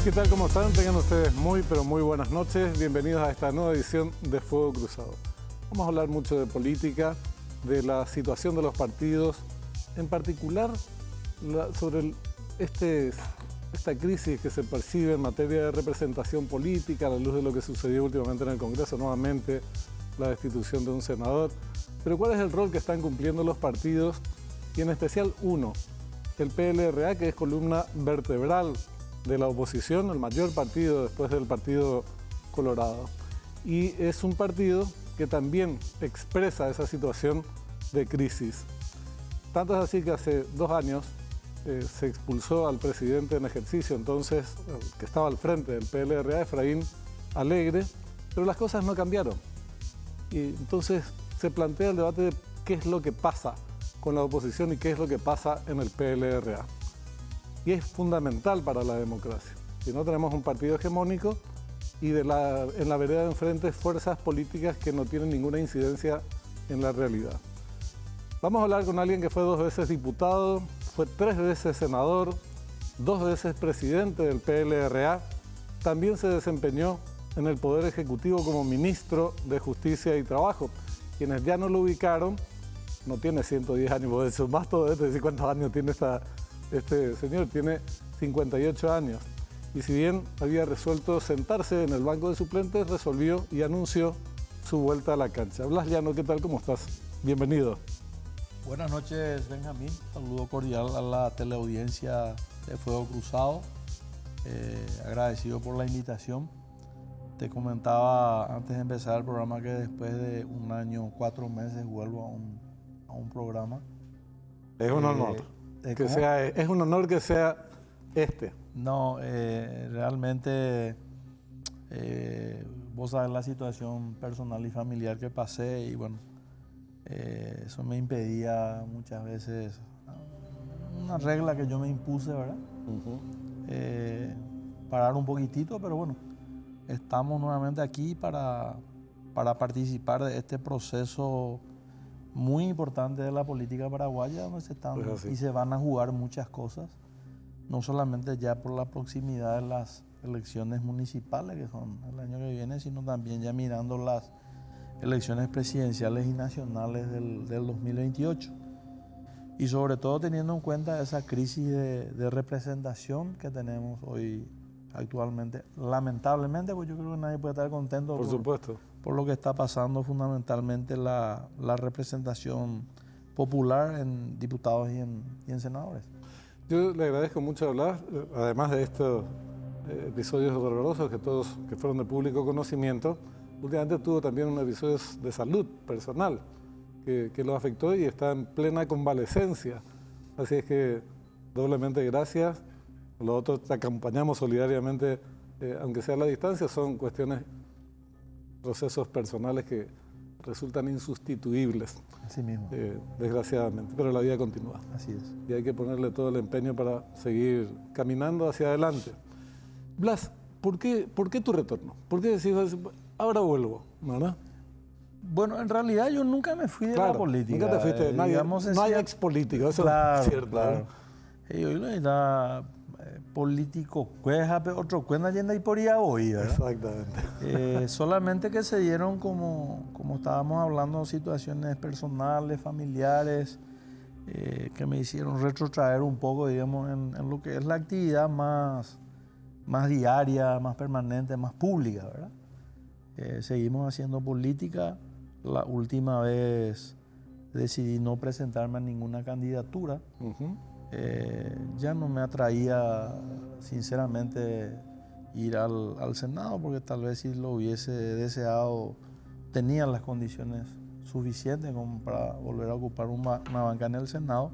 ¿Qué tal? ¿Cómo están? Tengan ustedes muy, pero muy buenas noches. Bienvenidos a esta nueva edición de Fuego Cruzado. Vamos a hablar mucho de política, de la situación de los partidos, en particular sobre esta crisis que se percibe en materia de representación política a la luz de lo que sucedió últimamente en el Congreso, nuevamente la destitución de un senador. Pero ¿cuál es el rol que están cumpliendo los partidos? Y en especial uno, el PLRA, que es columna vertebral de la oposición, el mayor partido después del Partido Colorado. Y es un partido que también expresa esa situación de crisis. Tanto es así que hace 2 años se expulsó al presidente en ejercicio, entonces, que estaba al frente del PLRA, Efraín Alegre, pero las cosas no cambiaron. Y entonces se plantea el debate de qué es lo que pasa con la oposición y qué es lo que pasa en el PLRA. Y es fundamental para la democracia. Si no, tenemos un partido hegemónico y en la vereda de enfrente fuerzas políticas que no tienen ninguna incidencia en la realidad. Vamos a hablar con alguien que fue 2 veces diputado, fue 3 veces senador, 2 veces presidente del PLRA, también se desempeñó en el Poder Ejecutivo como ministro de Justicia y Trabajo. Quienes ya no lo ubicaron, no tiene 110 años, vos decís, más todo esto, decir cuántos años tiene este señor, tiene 58 años. Y si bien había resuelto sentarse en el banco de suplentes, resolvió y anunció su vuelta a la cancha. Blas Llano, ¿qué tal? ¿Cómo estás? Bienvenido. Buenas noches, Benjamín. Saludo cordial a la teleaudiencia de Fuego Cruzado. Agradecido por la invitación. Te comentaba antes de empezar el programa que después de 1 año, 4 meses vuelvo a un programa. Es un honor. Es un honor que sea este. No, realmente vos sabés la situación personal y familiar que pasé y bueno, eso me impedía muchas veces una regla que yo me impuse, ¿verdad? Parar un poquitito, pero bueno, estamos nuevamente aquí para participar de este proceso muy importante de la política paraguaya, donde se van a jugar muchas cosas, no solamente ya por la proximidad de las elecciones municipales, que son el año que viene, sino también ya mirando las elecciones presidenciales y nacionales del 2028. Y sobre todo teniendo en cuenta esa crisis de representación que tenemos hoy actualmente. Lamentablemente, pues yo creo que nadie puede estar contento por supuesto, por lo que está pasando, fundamentalmente la representación popular en diputados y en senadores. Yo le agradezco mucho hablar, además de estos episodios dolorosos que fueron de público conocimiento. Últimamente tuvo también unos episodios de salud personal que lo afectó y está en plena convalecencia. Así es que doblemente gracias. Los otros te acompañamos solidariamente, aunque sea a la distancia, son procesos personales que resultan insustituibles. Así mismo. Desgraciadamente, pero la vida continúa. Así es. Y hay que ponerle todo el empeño para seguir caminando hacia adelante. Blas, ¿por qué tu retorno? ¿Por qué decís, ahora vuelvo? ¿No? Bueno, en realidad yo nunca me fui de la política. Nunca te fuiste, no hay expolítico, eso claro, es cierto. Claro. Yo era político, otro cuenta yendo y por allá hoy, ¿verdad? Exactamente. Solamente que se dieron, como estábamos hablando, situaciones personales, familiares, que me hicieron retrotraer un poco, digamos, en lo que es la actividad más diaria, más permanente, más pública, ¿verdad? Seguimos haciendo política. La última vez decidí no presentarme a ninguna candidatura. Ya no me atraía, sinceramente, ir al Senado, porque tal vez si lo hubiese deseado, tenía las condiciones suficientes como para volver a ocupar una banca en el Senado.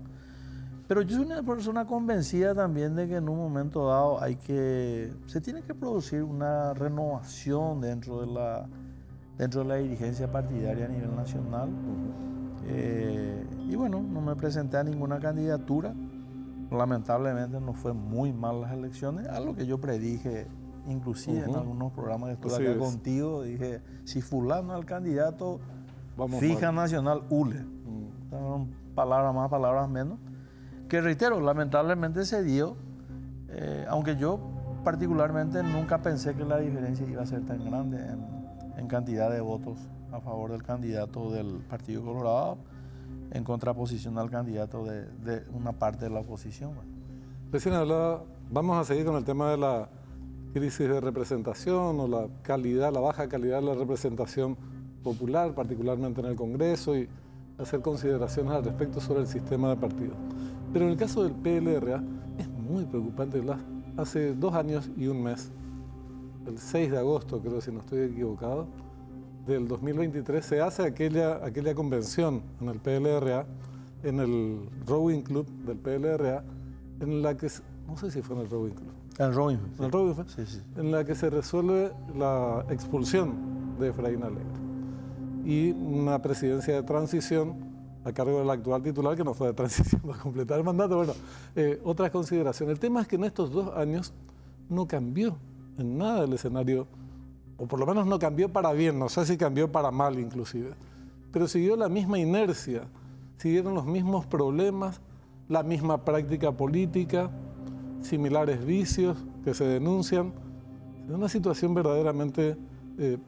Pero yo soy una persona convencida también de que en un momento dado se tiene que producir una renovación dentro de la dirigencia partidaria a nivel nacional. Y bueno, no me presenté a ninguna candidatura. Lamentablemente nos fue muy mal las elecciones, algo que yo predije, inclusive en algunos programas que estuve acá contigo, dije, si fulano es el candidato, fija nacional, ULE. Palabras más, palabras menos. Que reitero, lamentablemente se dio, aunque yo particularmente nunca pensé que la diferencia iba a ser tan grande en cantidad de votos a favor del candidato del Partido Colorado en contraposición al candidato de una parte de la oposición. Recién hablaba, vamos a seguir con el tema de la crisis de representación o la calidad, la baja calidad de la representación popular, particularmente en el Congreso, y hacer consideraciones al respecto sobre el sistema de partidos. Pero en el caso del PLRA es muy preocupante, Blas. Hace 2 años y un mes, el 6 de agosto, creo, si no estoy equivocado, del 2023, se hace aquella convención en el PLRA, en el Rowing Club del PLRA, en la que, no sé si fue en el Rowing Club. El Rowing. ¿En el Rowing fue? Sí, sí. En la que se resuelve la expulsión de Efraín Alegre y una presidencia de transición a cargo del actual titular, que no fue de transición para completar el mandato. Bueno, otras consideraciones. El tema es que en estos 2 años no cambió en nada el escenario, o por lo menos no cambió para bien, no sé si cambió para mal inclusive, pero siguió la misma inercia, siguieron los mismos problemas, la misma práctica política, similares vicios que se denuncian. Es una situación verdaderamente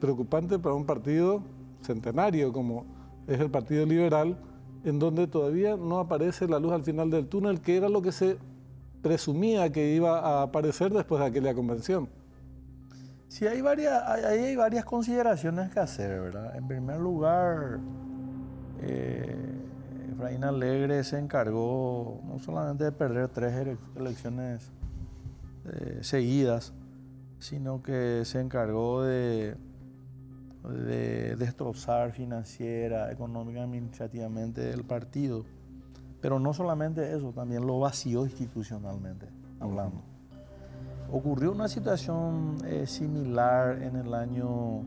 preocupante para un partido centenario como es el Partido Liberal, en donde todavía no aparece la luz al final del túnel, que era lo que se presumía que iba a aparecer después de aquella convención. Sí, hay varias consideraciones que hacer, ¿verdad? En primer lugar, Efraín Alegre se encargó no solamente de perder 3 elecciones seguidas, sino que se encargó de destrozar financiera, económica, administrativamente el partido. Pero no solamente eso, también lo vació institucionalmente hablando. Ocurrió una situación similar en el año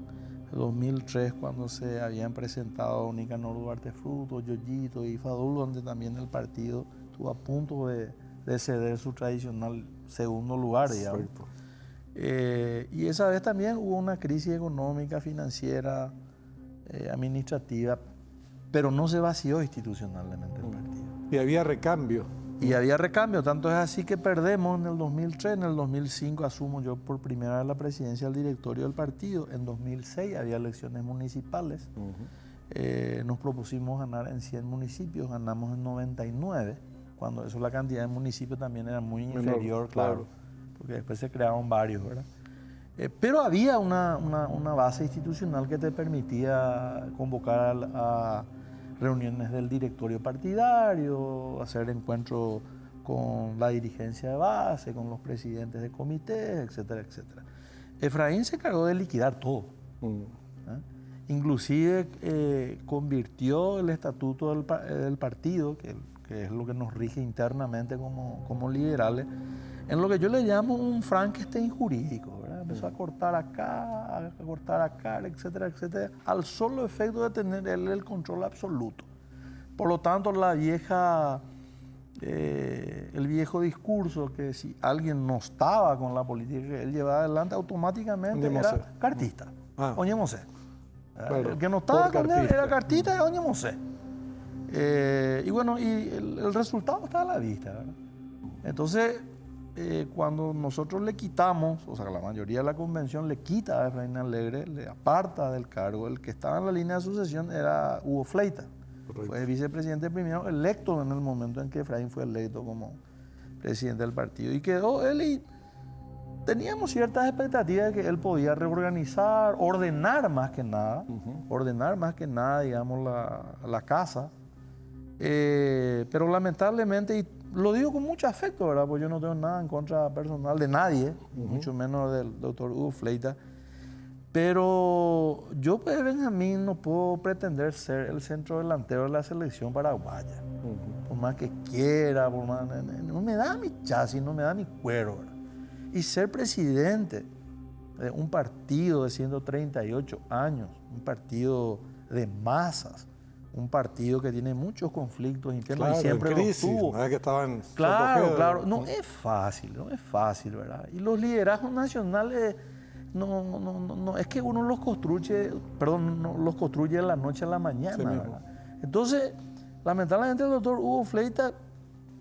2003, cuando se habían presentado Nicanor Duarte Frutos, Yoyito y Fadul, donde también el partido estuvo a punto de ceder su tradicional segundo lugar, digamos. Y esa vez también hubo una crisis económica, financiera, administrativa, pero no se vació institucionalmente el partido. Y había recambio. Y había recambio, tanto es así que perdemos en el 2003, en el 2005 asumo yo por primera vez la presidencia del directorio del partido, en 2006 había elecciones municipales, nos propusimos ganar en 100 municipios, ganamos en 99, cuando eso la cantidad de municipios también era muy inferior, claro, porque después se crearon varios, ¿verdad? Pero había una base institucional que te permitía convocar a reuniones del directorio partidario, hacer encuentros con la dirigencia de base, con los presidentes de comités, etcétera, etcétera. Efraín se encargó de liquidar todo. Inclusive convirtió el estatuto del partido, que es lo que nos rige internamente como liberales, en lo que yo le llamo un Frankenstein jurídico, ¿verdad? Empezó a cortar acá, etcétera, etcétera, al solo efecto de tener él el control absoluto. Por lo tanto, el viejo discurso que si alguien no estaba con la política que él llevaba adelante, automáticamente era cartista, Oñemosé. Claro, el que no estaba con él era cartista de Oñemosé. Y bueno, el resultado está a la vista, ¿verdad? Entonces, cuando nosotros le quitamos, o sea, la mayoría de la convención le quita a Efraín Alegre, le aparta del cargo, el que estaba en la línea de sucesión era Hugo Fleita. Correcto. Fue vicepresidente primero electo en el momento en que Efraín fue electo como presidente del partido. Y quedó él y teníamos ciertas expectativas de que él podía reorganizar, ordenar más que nada, digamos, la casa. Pero lamentablemente, y lo digo con mucho afecto, ¿verdad? Porque yo no tengo nada en contra personal de nadie, mucho menos del doctor Hugo Fleita. Pero yo, pues, Benjamín, no puedo pretender ser el centro delantero de la selección paraguaya. Por más que quiera, no me da mi chasis, no me da mi cuero, ¿verdad? Y ser presidente de un partido de 138 años, un partido de masas, un partido que tiene muchos conflictos internos, claro, y siempre crisis, los tuvo. ¿no? Es que estaban Claro, no es fácil, ¿verdad? Y los liderazgos nacionales no es que uno los construye, los construye de la noche a la mañana, sí, ¿verdad? Entonces, lamentablemente el doctor Hugo Fleita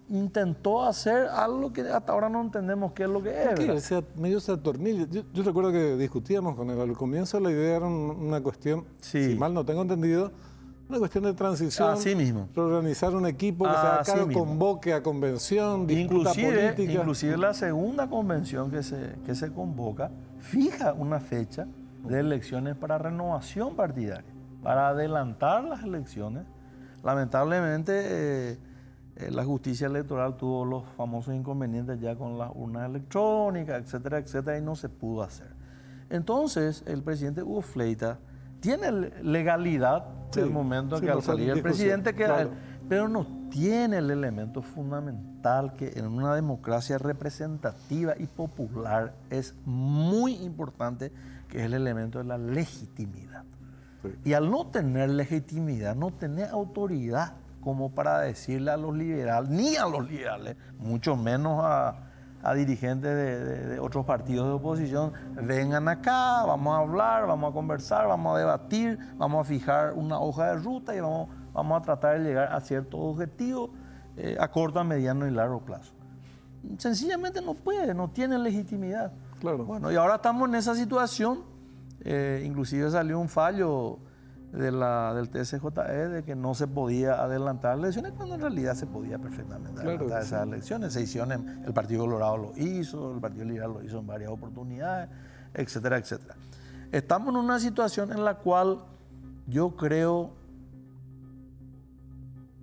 intentó hacer algo que hasta ahora no entendemos qué es lo que es. ¿Por qué? ¿Verdad? O sea, medio se atornilla. Yo recuerdo que discutíamos con él. Al comienzo la idea era una cuestión, Sí. si mal no tengo entendido, una cuestión de transición. Así mismo. Organizar un equipo que se haga Así cargo, mismo. convoque a convención, disputa política. Inclusive la segunda convención que se convoca fija una fecha de elecciones para renovación partidaria, para adelantar las elecciones. Lamentablemente la justicia electoral tuvo los famosos inconvenientes ya con las urnas electrónicas, etcétera, etcétera, y no se pudo hacer. Entonces el presidente Hugo Fleita tiene legalidad Sí, del momento en sí, que al no está en salir el discusión, presidente queda claro. él, pero no tiene el elemento fundamental que en una democracia representativa y popular es muy importante, que es el elemento de la legitimidad. Sí. Y al no tener legitimidad, no tener autoridad como para decirle a los liberales, ni a los liberales, mucho menos a dirigentes de otros partidos de oposición, vengan acá, vamos a hablar, vamos a conversar, vamos a debatir, vamos a fijar una hoja de ruta y vamos a tratar de llegar a ciertos objetivos a corto, a mediano y largo plazo. Sencillamente no puede, no tiene legitimidad. Claro. Bueno, y ahora estamos en esa situación, inclusive salió un fallo del TSJE de que no se podía adelantar elecciones cuando en realidad se podía perfectamente adelantar esas elecciones. Se hicieron, el Partido Colorado lo hizo, el Partido Liberal lo hizo en varias oportunidades, etcétera, etcétera. Estamos en una situación en la cual yo creo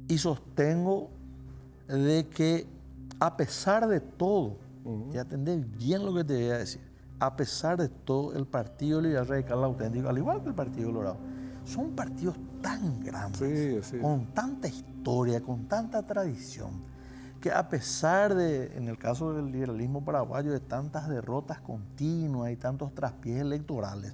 y sostengo de que a pesar de todo, y atender bien lo que te voy a decir, a pesar de todo, el Partido Liberal Radical Auténtico, al igual que el Partido Colorado, son partidos tan grandes, Sí. con tanta historia, con tanta tradición, que a pesar de, en el caso del liberalismo paraguayo, de tantas derrotas continuas y tantos traspiés electorales,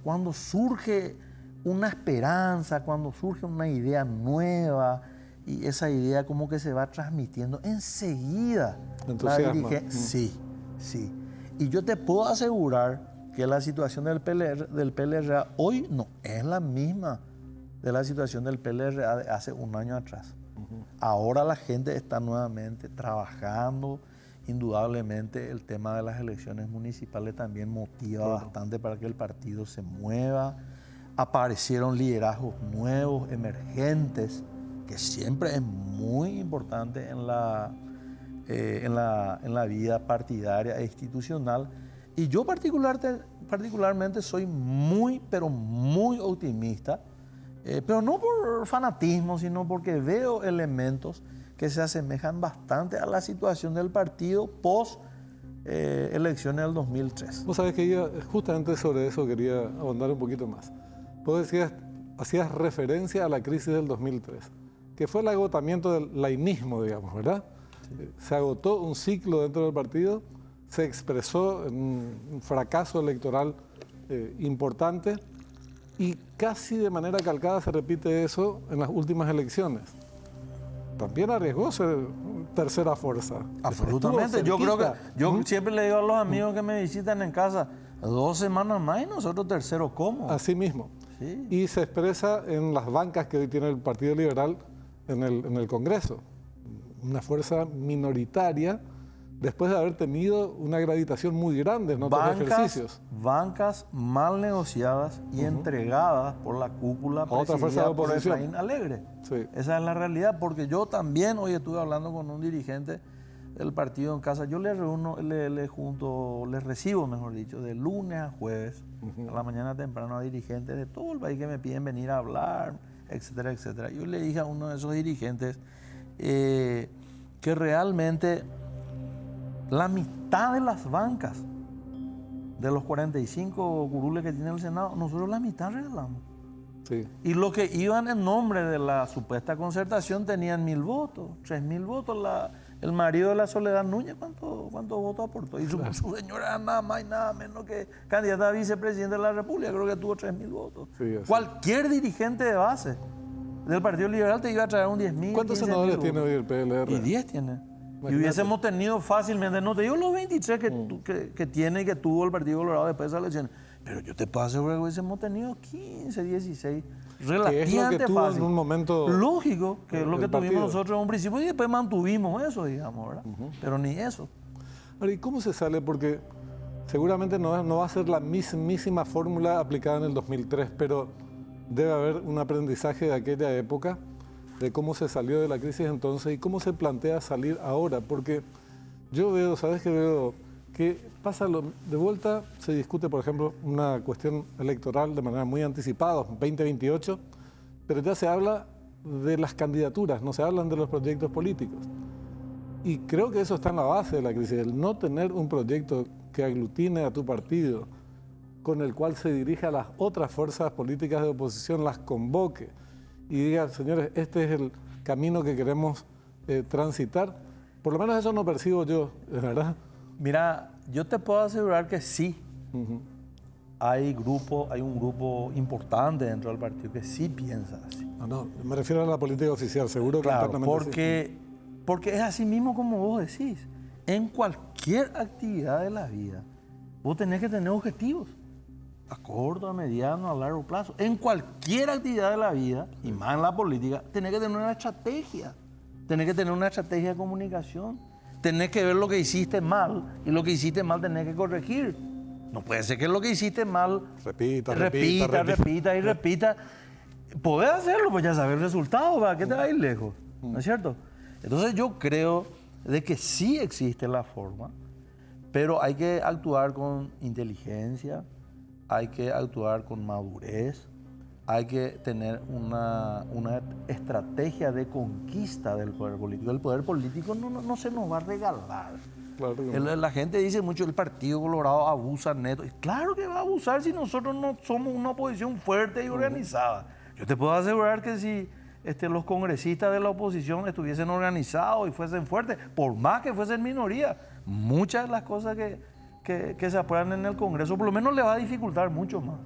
cuando surge una esperanza, cuando surge una idea nueva, y esa idea como que se va transmitiendo enseguida. Entusiasma. Sí. Y yo te puedo asegurar que la situación del PLRA hoy no es la misma de la situación del PLRA de hace un año atrás. Ahora la gente está nuevamente trabajando. Indudablemente el tema de las elecciones municipales también motiva bastante para que el partido se mueva. Aparecieron liderazgos nuevos, emergentes, que siempre es muy importante en la vida partidaria e institucional. Y yo particularmente soy muy, pero muy optimista, pero no por fanatismo, sino porque veo elementos que se asemejan bastante a la situación del partido post elecciones del 2003. Vos sabés que yo justamente sobre eso quería ahondar un poquito más. Vos hacías referencia a la crisis del 2003, que fue el agotamiento del lainismo, digamos, ¿verdad? Sí. Se agotó un ciclo dentro del partido, se expresó en un fracaso electoral importante y casi de manera calcada se repite eso en las últimas elecciones. También arriesgó ser tercera fuerza. Absolutamente. Yo creo que yo siempre le digo a los amigos que me visitan en casa, 2 semanas más y nosotros tercero ¿cómo? Así mismo. Sí. Y se expresa en las bancas que hoy tiene el Partido Liberal en el Congreso. Una fuerza minoritaria después de haber tenido una gravitación muy grande en otros ejercicios. Bancas mal negociadas y entregadas por la cúpula presidida por Efraín Alegre. Sí. Esa es la realidad, porque yo también hoy estuve hablando con un dirigente del partido en casa. Yo les recibo, mejor dicho, de lunes a jueves, a la mañana temprano, a dirigentes de todo el país que me piden venir a hablar, etcétera, etcétera. Yo le dije a uno de esos dirigentes que realmente la mitad de las bancas de los 45 curules que tiene el Senado, nosotros la mitad regalamos. Sí. Y los que iban en nombre de la supuesta concertación tenían 1.000 votos, 3.000 votos. El marido de la Soledad Núñez, ¿cuántos votos aportó? Y su señora era nada más y nada menos que candidata a vicepresidente de la República, creo que tuvo 3.000 votos. Sí, cualquier dirigente de base del Partido Liberal te iba a traer un 10.000. ¿Cuántos senadores tiene hoy el PLR? Y 10 tiene. Imagínate. Y hubiésemos tenido fácilmente, no te digo los 23 que tiene y que tuvo el Partido Colorado después de esas elecciones, Pero yo te puedo asegurar que hubiésemos tenido 15, 16, Que es lo que relativamente tuvo fácil. en un momento. Lógico, que es lo que el tuvimos partido. nosotros en un principio y después mantuvimos eso, digamos, ¿verdad? Pero ni eso. Ahora, ¿y cómo se sale? Porque seguramente no va a ser la mismísima fórmula aplicada en el 2003, pero debe haber un aprendizaje de aquella época, de cómo se salió de la crisis entonces y cómo se plantea salir ahora. Porque yo veo, ¿sabes qué veo? Que de vuelta, se discute, por ejemplo, una cuestión electoral de manera muy anticipada, 2028, pero ya se habla de las candidaturas, no se hablan de los proyectos políticos. Y creo que eso está en la base de la crisis, el no tener un proyecto que aglutine a tu partido, con el cual se dirija a las otras fuerzas políticas de oposición, las convoque y diga, señores, este es el camino que queremos transitar. Por lo menos eso no percibo yo, ¿verdad? Mira, yo te puedo asegurar que sí. Hay un grupo importante dentro del partido que sí piensa así. No, me refiero a la política oficial, seguro que Claro, internamente sí. porque es así mismo como vos decís. En cualquier actividad de la vida, vos tenés que tener objetivos a corto, a mediano, a largo plazo. En cualquier actividad de la vida, y más en la política, tenés que tener una estrategia. Tenés que tener una estrategia de comunicación. Tenés que ver lo que hiciste mal y lo que hiciste mal tenés que corregir. No puede ser que lo que hiciste mal repita. Podés hacerlo, pues ya sabes el resultado, ¿para qué te va a ir lejos? ¿No es cierto? Entonces yo creo de que sí existe la forma, pero hay que actuar con inteligencia, hay que actuar con madurez, hay que tener una estrategia de conquista del poder político. El poder político no se nos va a regalar. Claro que no. La gente dice mucho, el Partido Colorado abusa neto. Y claro que va a abusar si nosotros no somos una oposición fuerte y organizada. Yo te puedo asegurar que si los congresistas de la oposición estuviesen organizados y fuesen fuertes, por más que fuesen minoría, muchas de las cosas que se aprueban en el Congreso, por lo menos le va a dificultar mucho más.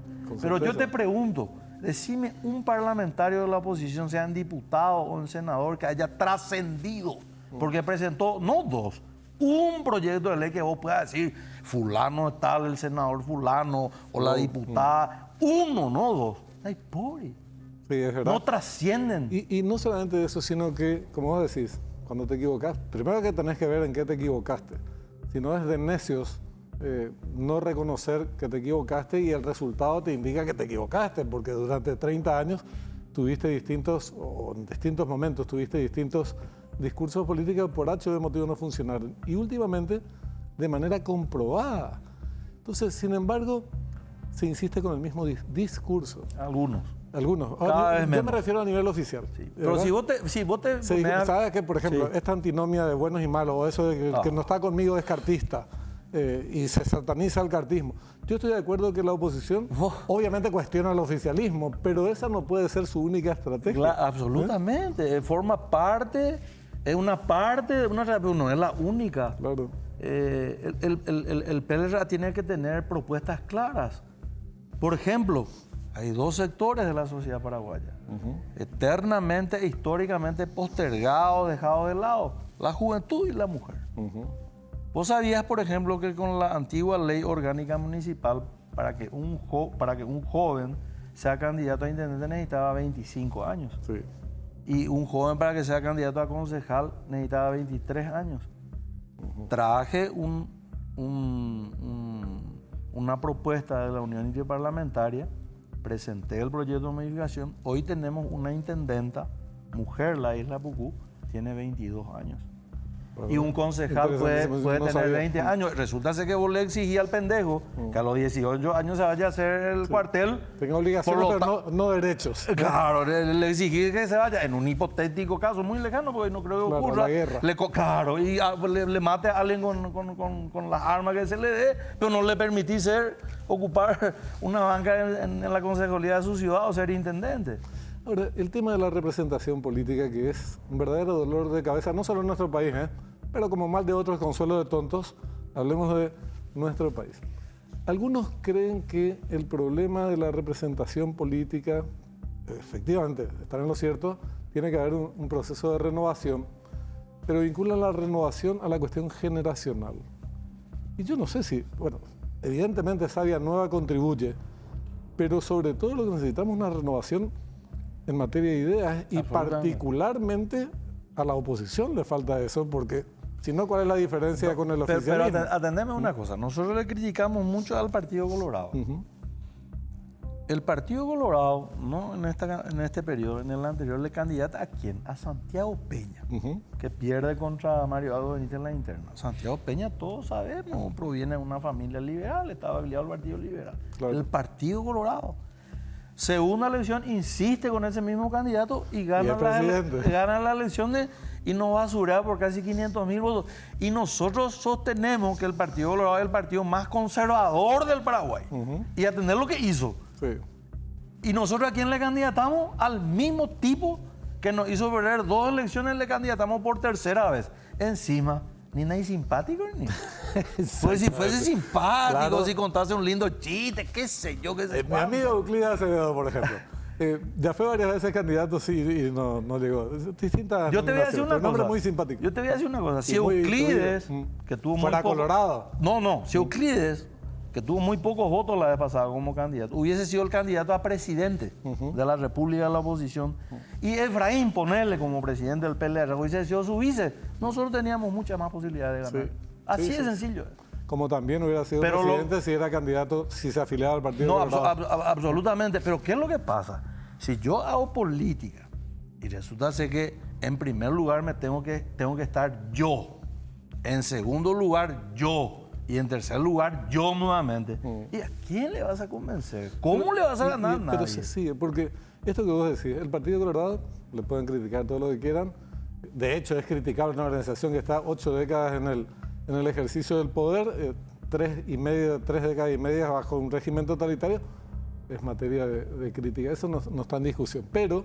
Pero yo te pregunto, decime un parlamentario de la oposición, sea en diputado o en senador, que haya trascendido, porque presentó, no dos, un proyecto de ley que vos puedas decir, fulano es tal, el senador fulano, o la diputada, uno, no dos. Ay, pobre. Sí, es verdad. No trascienden. Y no solamente eso, sino que, como vos decís, cuando te equivocas, primero que tenés que ver en qué te equivocaste. Si no es de necios no reconocer que te equivocaste y el resultado te indica que te equivocaste, porque durante 30 años en distintos momentos tuviste distintos discursos políticos por H o de motivo no funcionaron. Y últimamente, de manera comprobada. Entonces, sin embargo, se insiste con el mismo discurso. Algunos. Cada vez yo menos. me refiero a nivel oficial. Sí. Pero si vos te ¿Sabes que, por ejemplo, sí, esta antinomia de buenos y malos, o eso de que el que no está conmigo es cartista, y se sataniza el cartismo? Yo estoy de acuerdo que la oposición obviamente cuestiona el oficialismo, pero esa no puede ser su única estrategia. Absolutamente. Forma parte, es una parte de una estrategia, pero no es la única. Claro. El PLR tiene que tener propuestas claras. Por ejemplo, hay dos sectores de la sociedad paraguaya, eternamente e históricamente postergados, dejados de lado: la juventud y la mujer. Vos sabías, por ejemplo, que con la antigua ley orgánica municipal, para que un joven sea candidato a intendente necesitaba 25 años. Sí. Y un joven para que sea candidato a concejal necesitaba 23 años. Traje una propuesta de la Unión Interparlamentaria, presenté el proyecto de modificación. Hoy tenemos una intendenta, mujer, la Isla Pucú, tiene 22 años. Y un concejal puede tener 20 años. Resulta ser que vos le exigías al pendejo que a los 18 años se vaya a hacer el cuartel. Tenga obligaciones, pero no derechos. Claro, le exigí que se vaya, en un hipotético caso muy lejano, porque no creo que ocurra. La guerra. Y le mate a alguien con las armas que se le dé, pero no le permití ocupar una banca en la concejalía de su ciudad o ser intendente. Ahora, el tema de la representación política, que es un verdadero dolor de cabeza, no solo en nuestro país, pero como mal de otros, consuelo de tontos, hablemos de nuestro país. Algunos creen que el problema de la representación política, efectivamente, están en lo cierto, tiene que haber un proceso de renovación, pero vinculan la renovación a la cuestión generacional. Y yo no sé si, evidentemente esa vía nueva contribuye, pero sobre todo lo que necesitamos es una renovación en materia de ideas y particularmente a la oposición le falta eso, porque si no, ¿cuál es la diferencia con el oficialismo? Pero atendeme una cosa, nosotros le criticamos mucho al Partido Colorado. El Partido Colorado, no en este periodo, en el anterior, le candidata a quién? A Santiago Peña, que pierde contra Mario Aldo Benítez en la interna. Santiago Peña, todos sabemos, proviene de una familia liberal, estaba afiliado al Partido Liberal. Claro. El Partido Colorado, segunda elección, insiste con ese mismo candidato y gana la elección y nos basura por casi 500.000 votos. Y nosotros sostenemos que el Partido Colorado es el partido más conservador del Paraguay. Y atender lo que hizo. Sí. Y nosotros a quién le candidatamos, al mismo tipo que nos hizo perder 2 elecciones, le candidatamos por tercera vez. Encima, ni nadie simpático ni. Pues si fuese simpático, claro. Si contase un lindo chiste, qué sé yo, qué sé. Mi amigo Euclides Acevedo, por ejemplo. Ya fue varias veces candidato, sí, y no llegó. Distintas. Yo te voy a decir una cosa. Un hombre muy simpático. Yo te voy a decir una cosa. Si Euclides, que tuvo muy fuera Colorado. No. Si Euclides, que tuvo muy pocos votos la vez pasada como candidato, hubiese sido el candidato a presidente de la República de la oposición, y Efraín ponerle como presidente del PLR, hubiese sido su vice, nosotros teníamos muchas más posibilidades de ganar. Así de sencillo. Como también hubiera sido presidente si era candidato, si se afiliaba al partido. No, absolutamente. Pero ¿qué es lo que pasa? Si yo hago política y resulta ser que en primer lugar tengo que estar yo, en segundo lugar yo, y en tercer lugar yo nuevamente. ¿Y a quién le vas a convencer? ¿Cómo le vas a ganar a nadie? Pero se sigue, porque esto que vos decís, el Partido Colorado, le pueden criticar todo lo que quieran, de hecho es criticable una organización que está 8 décadas en el ejercicio del poder, 3 décadas y media bajo un régimen totalitario, es materia de crítica, eso no está en discusión. Pero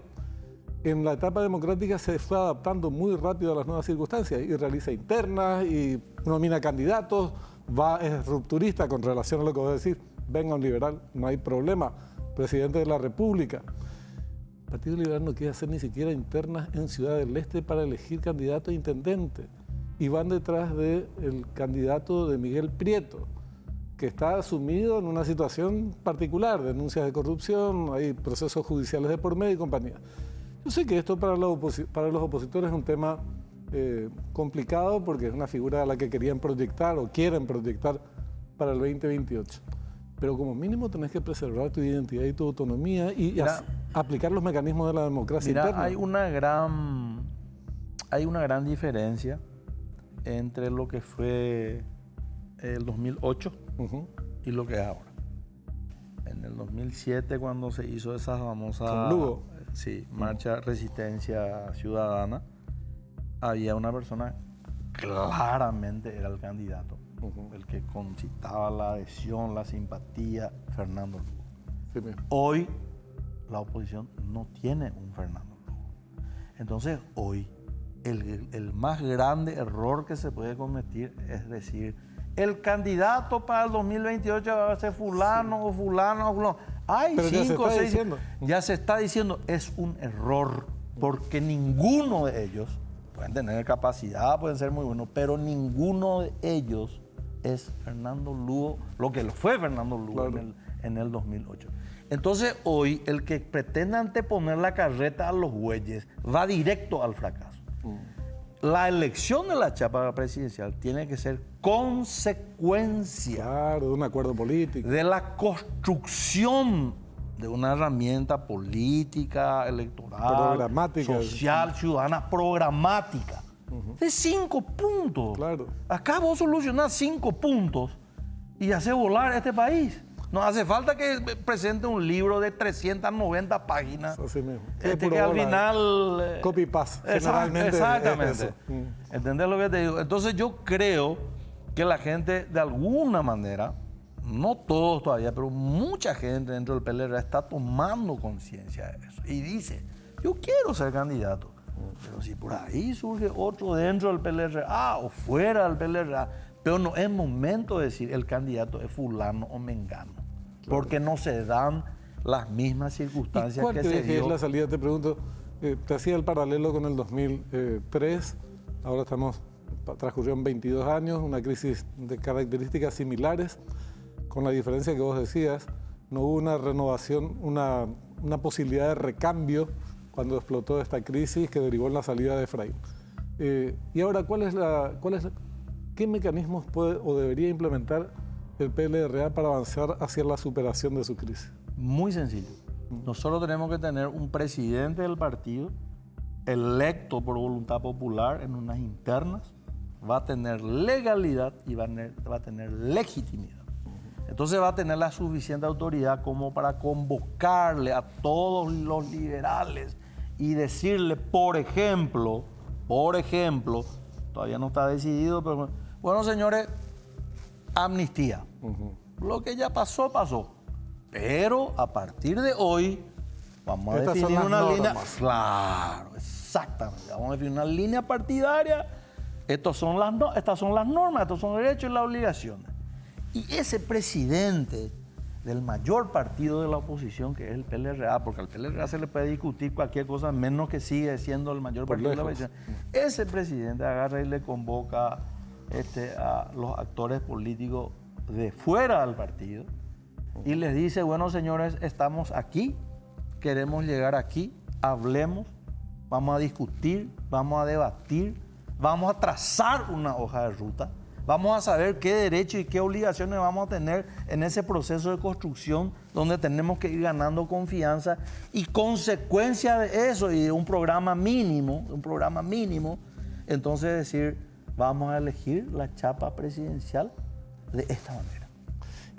en la etapa democrática se fue adaptando muy rápido a las nuevas circunstancias y realiza internas y nomina candidatos, es rupturista con relación a lo que vos decís, venga un liberal, no hay problema, presidente de la República. El Partido Liberal no quiere hacer ni siquiera internas en Ciudad del Este para elegir candidato a intendente y van detrás del candidato de Miguel Prieto, que está sumido en una situación particular, denuncias de corrupción, hay procesos judiciales de por medio y compañía. Yo sé que esto para los opositores es un tema complicado porque es una figura a la que querían proyectar o quieren proyectar para el 2028. Pero como mínimo tenés que preservar tu identidad y tu autonomía y aplicar los mecanismos de la democracia interna. Hay una gran diferencia entre lo que fue el 2008 y lo que es ahora. En el 2007, cuando se hizo esa famosa marcha Resistencia Ciudadana, había una persona, claramente era el candidato, el que concitaba la adhesión, la simpatía, Fernando Lugo. Sí, hoy la oposición no tiene un Fernando Lugo. Entonces hoy el más grande error que se puede cometer es decir, el candidato para el 2028 va a ser fulano o fulano o fulano. Hay 5 o 6. Ya se está diciendo, es un error, porque ninguno de ellos, pueden tener capacidad, pueden ser muy buenos, pero ninguno de ellos es Fernando Lugo, lo que fue Fernando Lugo en el 2008. Entonces hoy el que pretende anteponer la carreta a los bueyes va directo al fracaso. La elección de la chapa presidencial tiene que ser consecuencia de un acuerdo político, de la construcción de una herramienta política, electoral, programática, social, ciudadana, programática, de 5 puntos. Claro. Acá vos solucionás 5 puntos y haces volar este país. No hace falta que presente un libro de 390 páginas. Así mismo. Que al final... Copy-paste. Exactamente. ¿Entendés lo que te digo? Entonces yo creo que la gente, de alguna manera, no todos todavía, pero mucha gente dentro del PLR está tomando conciencia de eso. Y dice, yo quiero ser candidato. Pero si por ahí surge otro dentro del PLRA o fuera del PLRA, pero no es momento de decir el candidato es fulano o mengano. Claro. Porque no se dan las mismas circunstancias que se dio. ¿Cuál es la salida? Te pregunto, te hacía el paralelo con el 2003, ahora transcurrieron 22 años, una crisis de características similares. con la diferencia que vos decías, no hubo una renovación, una posibilidad de recambio cuando explotó esta crisis que derivó en la salida de Efraín. Y ahora, ¿qué mecanismos puede o debería implementar el PLRA para avanzar hacia la superación de su crisis? Muy sencillo. Nosotros tenemos que tener un presidente del partido electo por voluntad popular en unas internas, va a tener legalidad y va a tener legitimidad. Entonces va a tener la suficiente autoridad como para convocarle a todos los liberales y decirle, por ejemplo, todavía no está decidido, pero bueno, señores, amnistía. Lo que ya pasó, pasó. Pero a partir de hoy vamos a definir una línea. Claro, exactamente. Vamos a definir una línea partidaria. Estas son las normas, estos son los derechos y las obligaciones. Y ese presidente del mayor partido de la oposición, que es el PLRA, porque al PLRA se le puede discutir cualquier cosa, menos que sigue siendo el mayor partido de la oposición. Ese presidente agarra y le convoca a los actores políticos de fuera del partido y les dice, bueno, señores, estamos aquí, queremos llegar aquí, hablemos, vamos a discutir, vamos a debatir, vamos a trazar una hoja de ruta, vamos a saber qué derechos y qué obligaciones vamos a tener en ese proceso de construcción donde tenemos que ir ganando confianza y consecuencia de eso y de un programa mínimo, entonces decir, vamos a elegir la chapa presidencial de esta manera.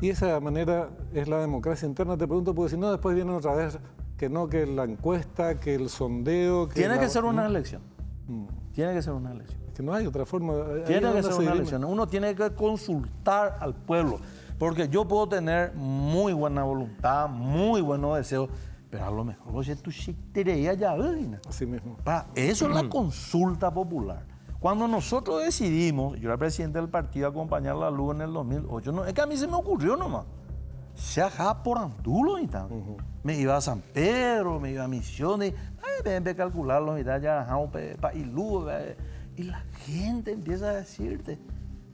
Y esa manera es la democracia interna, te pregunto, porque si no después vienen otra vez que no, que la encuesta, que el sondeo... Tiene que ser una elección. Tiene que ser una elección. Que no hay otra forma. Tiene que ser una elección. Uno tiene que consultar al pueblo, porque yo puedo tener muy buena voluntad, muy buenos deseos, pero a lo mejor tú ya. Así mismo. Eso es la consulta popular. Cuando nosotros decidimos, yo era presidente del partido, acompañar la luz en el 2008, no, es que a mí se me ocurrió nomás. Se ajá por Andulo y tal. Me iba a San Pedro, me iba a Misiones, ven a calcularlo y tal, ya para Ilú. Y la gente empieza a decirte,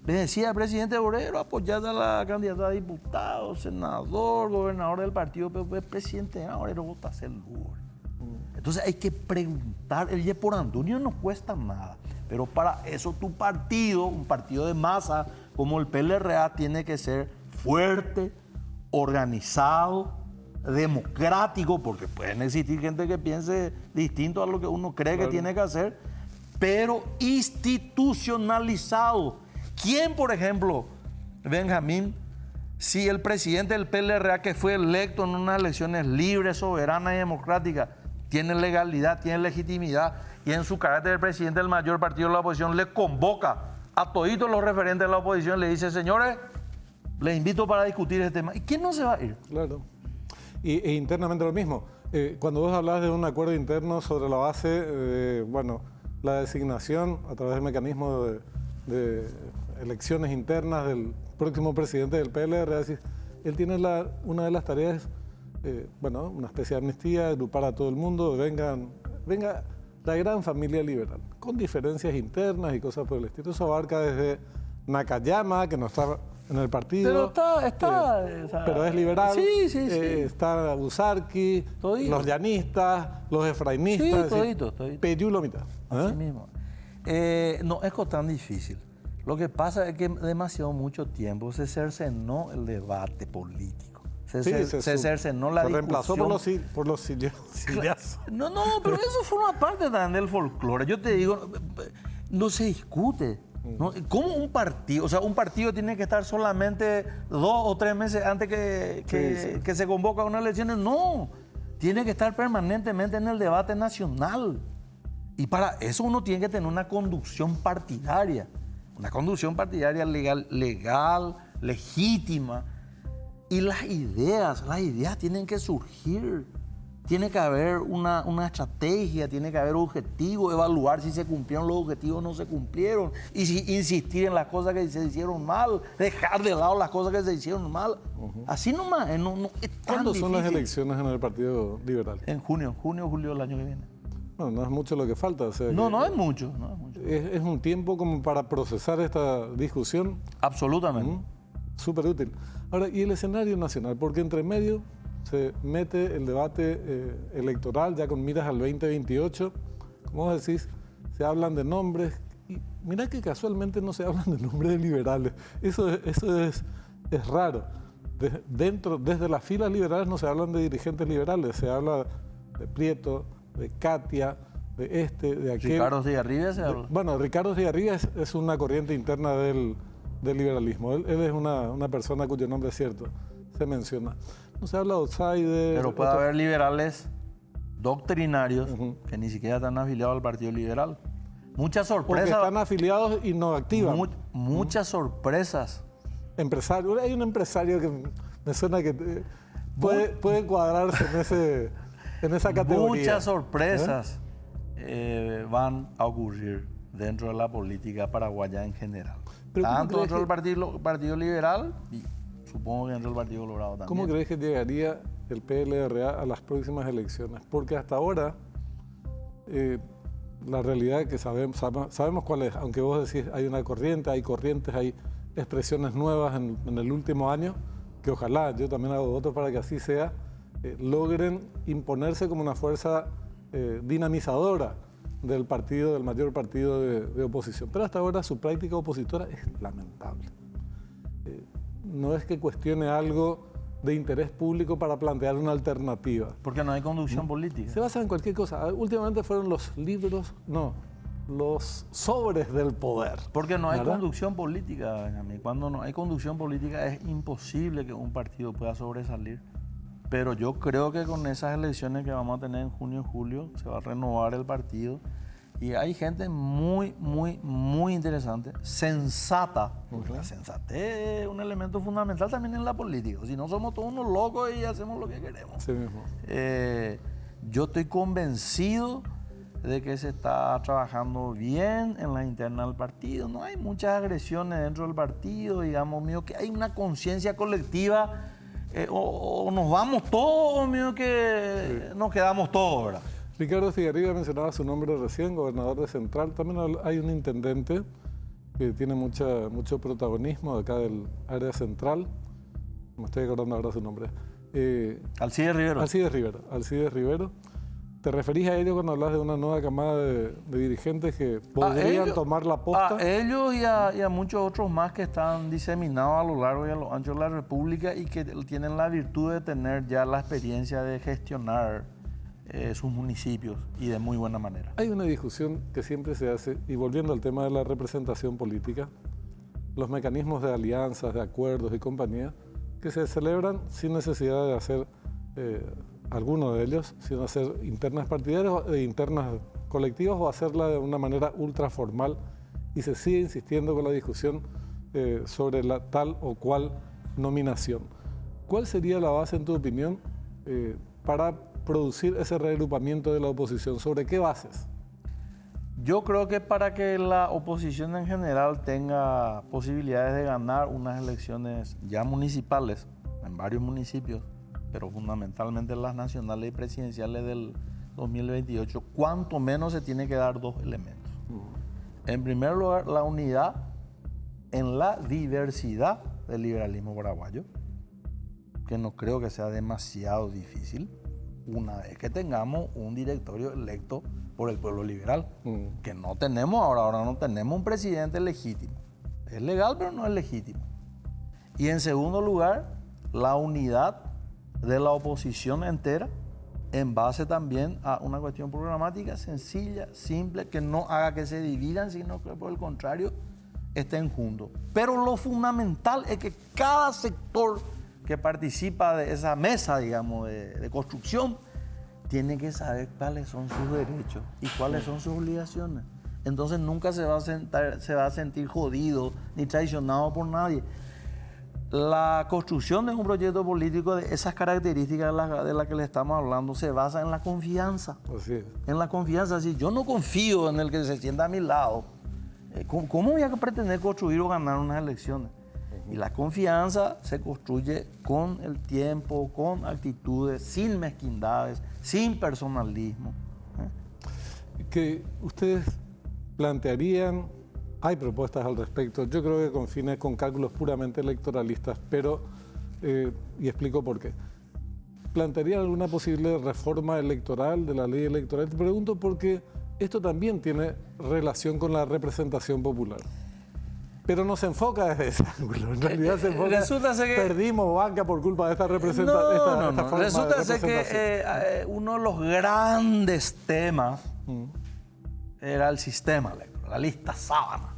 le decía al presidente Borrero, apoyar a la candidata a diputado, senador, gobernador del partido, pero el presidente ahora vota a ser Luz. Entonces hay que preguntar, el por Antonio no cuesta nada, pero para eso tu partido, un partido de masa como el PLRA, tiene que ser fuerte, organizado, democrático, porque pueden existir gente que piense distinto a lo que uno cree que tiene que hacer, pero institucionalizado. ¿Quién, por ejemplo, Benjamín, si el presidente del PLRA que fue electo en unas elecciones libres, soberanas y democráticas, tiene legalidad, tiene legitimidad y en su carácter de presidente del mayor partido de la oposición le convoca a toditos los referentes de la oposición, le dice, señores, les invito para discutir este tema? ¿Y quién no se va a ir? Claro. E internamente lo mismo. Cuando vos hablás de un acuerdo interno sobre la base de, la designación a través del mecanismo de elecciones internas del próximo presidente del PLR, es decir, él tiene una de las tareas, una especie de amnistía, agrupar a todo el mundo, venga la gran familia liberal, con diferencias internas y cosas por el estilo. Eso abarca desde Nakayama, que no está en el partido. Pero es liberal. Sí. Está Busarqui, los llanistas, los efrainistas. Sí, todito. Periulo mitad. Así mismo. No es tan difícil. Lo que pasa es que demasiado mucho tiempo se cercenó el debate político. Se cercenó la discusión. Reemplazó por los sillazos. No, pero eso forma parte también del folclore. Yo te digo, no se discute. ¿No? ¿Cómo un partido? O sea, un partido tiene que estar solamente 2 o 3 meses antes que se convoca a unas elecciones. No, tiene que estar permanentemente en el debate nacional. Y para eso uno tiene que tener una conducción partidaria legal, legítima. Y las ideas tienen que surgir. Tiene que haber una estrategia, tiene que haber objetivos, evaluar si se cumplieron los objetivos o no se cumplieron, y si insistir en las cosas que se hicieron mal, dejar de lado las cosas que se hicieron mal. Así nomás, no es tan ¿Cuándo difícil. son las elecciones en el Partido Liberal? En junio, julio del año que viene. Bueno, no es mucho lo que falta. O sea, no es mucho. ¿Es un tiempo como para procesar esta discusión? Absolutamente. súper útil. Ahora, y el escenario nacional, porque entre medio se mete el debate electoral ya con miras al 2028. Como vos decís, se hablan de nombres y mirá que casualmente no se hablan de nombres de liberales. Eso es raro. Desde las filas liberales no se hablan de dirigentes liberales, se habla de Prieto, de Katia, de aquel. Ricardo Stigarribia se habla. Bueno, Ricardo Stigarribia es una corriente interna del liberalismo. Él es una persona cuyo nombre es cierto, se menciona. No se habla de outsider. Pero puede haber liberales doctrinarios que ni siquiera están afiliados al Partido Liberal. Muchas sorpresas. Porque están afiliados y no activan. Muchas sorpresas. Empresario. Hay un empresario que me suena que puede cuadrarse en esa categoría. Muchas sorpresas van a ocurrir dentro de la política paraguaya en general. Tanto dentro del Partido Liberal y supongo que dentro del Partido Colorado también. ¿Cómo crees que llegaría el PLRA a las próximas elecciones? Porque hasta ahora la realidad que sabemos cuál es, aunque vos decís hay una corriente, hay corrientes, hay expresiones nuevas en el último año, que ojalá, yo también hago votos para que así sea, logren imponerse como una fuerza dinamizadora del mayor partido de oposición. Pero hasta ahora su práctica opositora es lamentable. No es que cuestione algo de interés público para plantear una alternativa. Porque no hay conducción política. Se basa en cualquier cosa. Últimamente fueron los libros, los sobres del poder. Porque no hay ¿verdad? conducción política, Benjamín. Cuando no hay conducción política es imposible que un partido pueda sobresalir. Pero yo creo que con esas elecciones que vamos a tener en junio y julio se va a renovar el partido. Y hay gente muy, muy, muy interesante, sensata. Porque la sensatez es un elemento fundamental también en la política. Si no somos todos unos locos y hacemos lo que queremos. Sí mismo. Yo estoy convencido de que se está trabajando bien en la interna del partido. No hay muchas agresiones dentro del partido, digamos, mío, que hay una conciencia colectiva. O nos vamos todos, mío, que nos quedamos todos, ¿verdad? Ricardo Stigarribia mencionaba su nombre recién, gobernador de Central. También hay un intendente que tiene mucho protagonismo de acá del área central. Me estoy acordando ahora su nombre. Alcides Rivero. Alcides Rivero. ¿Te referís a ellos cuando hablas de una nueva camada de dirigentes que podrían tomar la posta? A ellos y a muchos otros más que están diseminados a lo largo y a lo ancho de la República y que tienen la virtud de tener ya la experiencia de gestionar sus municipios y de muy buena manera. Hay una discusión que siempre se hace, y volviendo al tema de la representación política, los mecanismos de alianzas, de acuerdos y compañía, que se celebran sin necesidad de hacer alguno de ellos, sino hacer internas partidarias, internas colectivas o hacerla de una manera ultra formal, y se sigue insistiendo con la discusión sobre la tal o cual nominación. ¿Cuál sería la base, en tu opinión, para producir ese reagrupamiento de la oposición? ¿Sobre qué bases? Yo creo que para que la oposición en general tenga posibilidades de ganar unas elecciones ya municipales en varios municipios, pero fundamentalmente las nacionales y presidenciales del 2028, cuanto menos se tiene que dar dos elementos. En primer lugar, la unidad en la diversidad del liberalismo paraguayo, que no creo que sea demasiado difícil una vez que tengamos un directorio electo por el pueblo liberal, que no tenemos ahora no tenemos un presidente legítimo. Es legal, pero no es legítimo. Y en segundo lugar, la unidad de la oposición entera en base también a una cuestión programática sencilla, simple, que no haga que se dividan, sino que por el contrario estén juntos. Pero lo fundamental es que cada sector que participa de esa mesa, digamos, de construcción, tiene que saber cuáles son sus derechos y cuáles son sus obligaciones. Entonces nunca se va a sentir jodido ni traicionado por nadie. La construcción de un proyecto político de esas características de las que le estamos hablando se basa en la confianza. Así es. En la confianza. Si yo no confío en el que se sienta a mi lado, ¿cómo voy a pretender construir o ganar unas elecciones? Y la confianza se construye con el tiempo, con actitudes, sin mezquindades, sin personalismo. Que ustedes plantearían Hay propuestas al respecto, yo creo que con fines, con cálculos puramente electoralistas, pero, y explico por qué. ¿Plantearían alguna posible reforma electoral de la ley electoral? Te pregunto porque esto también tiene relación con la representación popular. Pero no se enfoca desde ese ángulo. En realidad se enfoca, resulta ser que perdimos banca por culpa de esta representación. No. Resulta ser que uno de los grandes temas era el sistema electoral, la lista sábana.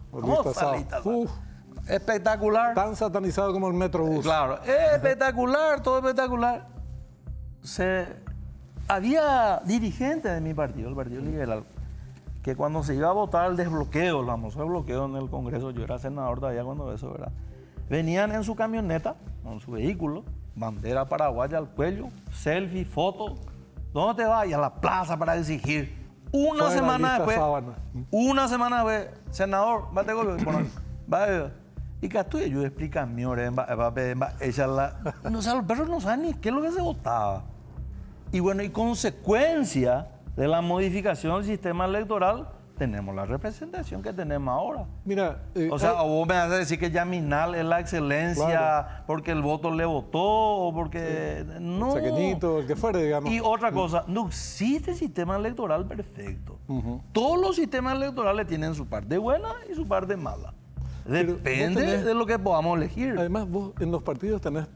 Espectacular. Tan satanizado como el Metrobús. Claro, espectacular, todo espectacular. Había dirigentes de mi partido, el Partido Liberal, que cuando se iba a votar el desbloqueo, el famoso bloqueo en el Congreso, yo era senador todavía cuando eso, ¿verdad? Venían en su camioneta, en su vehículo, bandera paraguaya al cuello, selfie, foto. ¿Dónde te vas? Y a la plaza para exigir. Una semana después, senador, bate golpe, va. Y Castuya, yo explica, los perros no saben ni qué es lo que se votaba. Y bueno, y consecuencia de la modificación del sistema electoral, tenemos la representación que tenemos ahora. Mira, o sea, o vos me vas a decir que Yaminal es la excelencia, claro, porque el voto le votó o porque no. Saqueñito, el que fuera, digamos. Y otra cosa, no existe sistema electoral perfecto. Todos los sistemas electorales tienen su parte buena y su parte mala. Depende de lo que podamos elegir. Además, vos en los partidos tenés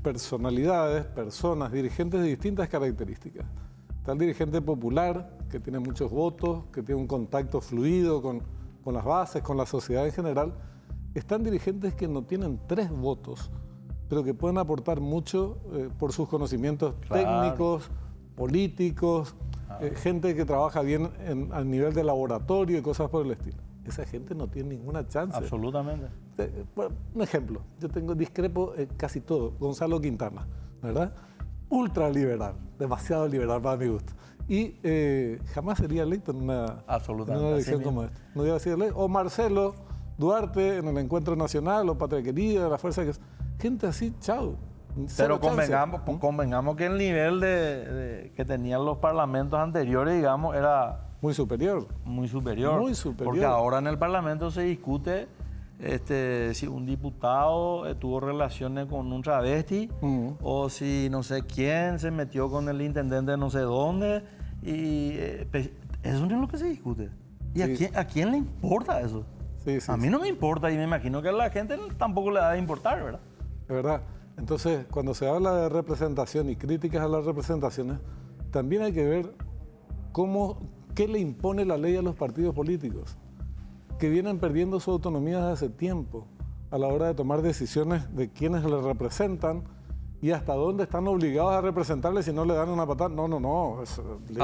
personalidades, personas, dirigentes de distintas características. Está el dirigente popular, que tiene muchos votos, que tiene un contacto fluido con las bases, con la sociedad en general. Están dirigentes que no tienen 3 votos, pero que pueden aportar mucho por sus conocimientos técnicos, políticos, gente que trabaja bien al nivel de laboratorio y cosas por el estilo. Esa gente no tiene ninguna chance. Absolutamente. Un ejemplo, discrepo casi todo. Gonzalo Quintana, ¿verdad? Ultraliberal, demasiado liberal para mi gusto. Y jamás sería electo en una elección como esta. No iba a ser electo. O Marcelo Duarte en el Encuentro Nacional, o Patria Querida, la fuerza que es. Gente así, chao. Pero convengamos que el nivel que tenían los parlamentos anteriores, digamos, era muy superior. Muy superior. Porque ahora en el Parlamento se discute si un diputado tuvo relaciones con un travesti o si no sé quién se metió con el intendente de no sé dónde. Y eso no es lo que se discute. ¿Y a quién le importa eso? A mí no me importa y me imagino que a la gente tampoco le ha de importar, ¿verdad? De verdad. Entonces, cuando se habla de representación y críticas a las representaciones, también hay que ver qué le impone la ley a los partidos políticos, que vienen perdiendo su autonomía desde hace tiempo a la hora de tomar decisiones de quiénes les representan y hasta dónde están obligados a representarles si no le dan una patada. No.